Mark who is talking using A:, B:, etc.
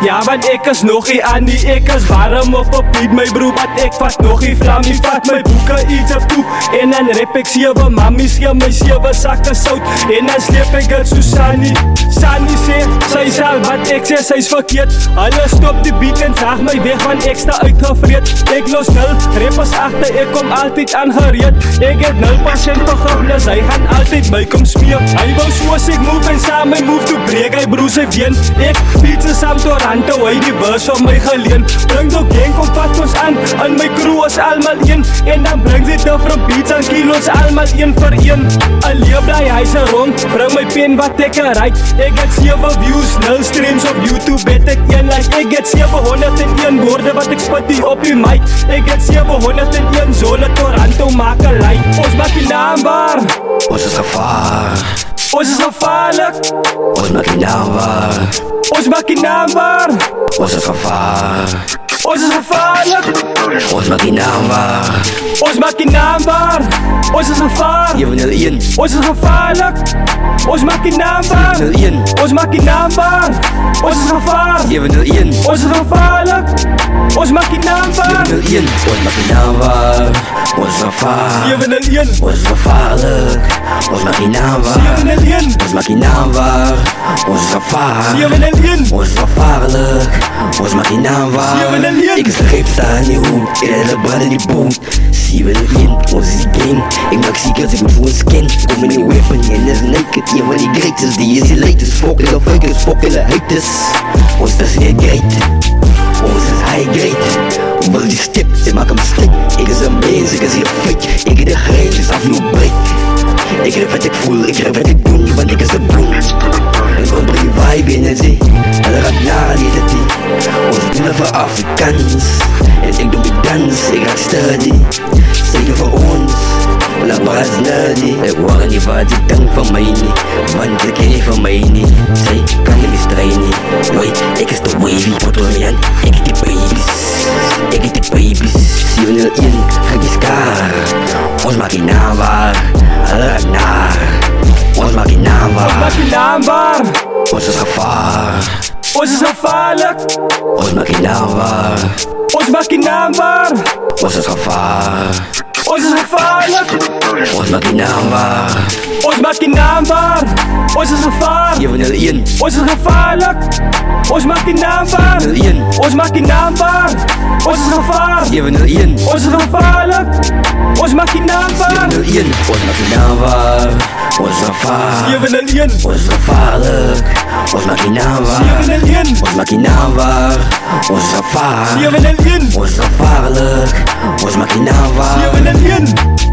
A: Ja, want ek is nog nie aan die, ek is warm op beat my broer, wat ek vat nog nie vlamie, vat my boeke iets op toe, en dan rap ek 7 mammies, gee my 7 sakke sout, en dan sleep ek het so Sunny sê, sy sal wat ek sê, sy is verkeerd, hulle stop die beat en draag my weg, want ek sta uitgevreed, ek los 0, rappers achter, ek kom altyd aangereed, ek het 0% vergifnis, hy gaan altyd my kom smeer, hy wou soos ek move en saam my move toe breek, hy broer sy been, ek fiets saam Toronto, hy die bus van my geleen, bring do gang, kom vat ons aan, en my crew is almal een, en dan bring sy different beats en kilos, almal een vir een, een leeblij huise rond, bring my pen wat ek eruit, ek het 7 views, 0 streams op YouTube, het ek 1 like, ek het 701 woorde wat ek spit die op die mic, ek het 701 zone, Toronto maak een like, ons maak die naam waar,
B: ons is gevaar,
A: ons is gevaarlik,
B: ons maak die naam waar,
A: ons maak die naam waar,
B: ons is gevaar,
A: ons is gevaarlik,
B: ons maak die naam waar,
A: ons maak die naam waar, ons is gevaar,
B: 701,
A: ons is gevaarlik, ons maak die naam waar,
B: 701,
A: ons maak die naam waar, ons is gevaar,
B: 701,
A: ons is gevaarlik, ons maak die naam waar,
B: 701, ons maak die naam waar, ons is gevaar,
A: 701,
B: ons is gevaarlik, ons maak die naam waar,
A: 701,
B: ons maak die naam waar, ons is gevaar,
A: 701,
B: ons is gevaarlik, ons maak die naam waar,
A: 701,
B: ek is de greepsta in die hoed, ek het de brand in die boot, 701, ons is die gang, ek maak ziek als ek moet voor een scan, kom in die weapon, en is naked, een van die greatest, die is die latest, fokkele fakers, fokkele haters, ons is weer great, ons is high grade, wil die stip, ze maak hem stik, ek is een mens, ek is hier fake, ek het de grens, is af no break, ek heb wat ek voel, ek heb wat ek doen, want ek is een boom, en ons bring die vibe in en sê, hulle raak naar die dit die, ons doen het vir Afrikaans, en ek doen die dans, ek raak steady, zeker vir ons, la bras nerdy, ek hoor nie wat die ding van my nie, want ek ken nie van my nie, sy kan nie mistrui nie, nooit, ek is te wavy, Potorian, ek het die babies, ek het die babies, 701, gek die skaar, ons maak die naam waar, hulle raak naar, ons maak die naam waar,
A: ons maak die naam waar,
B: ons is gevaar,
A: ons is gevaarlik,
B: ons maak die naam waar,
A: ons maak die naam waar,
B: ons is gevaar,
A: ons is gevaarlik,
B: ons maak die naam waar,
A: ons maak die naam waar, ons is gevaar,
B: 701,
A: ons is gevaarlik, ons maak die naam waar,
B: 701,
A: ons maak die naam waar, ons is gevaar,
B: 701,
A: ons is gevaarlik, ons maak die naam waar,
B: 701, ons maak die naam waar, ons is gevaar,
A: 701,
B: ons is gevaarlik, ons maak die naam waar,
A: 701,
B: ons maak die naam waar, ons is gevaar,
A: 701,
B: ons is gevaarlik, ons maak die naam waar,
A: 701.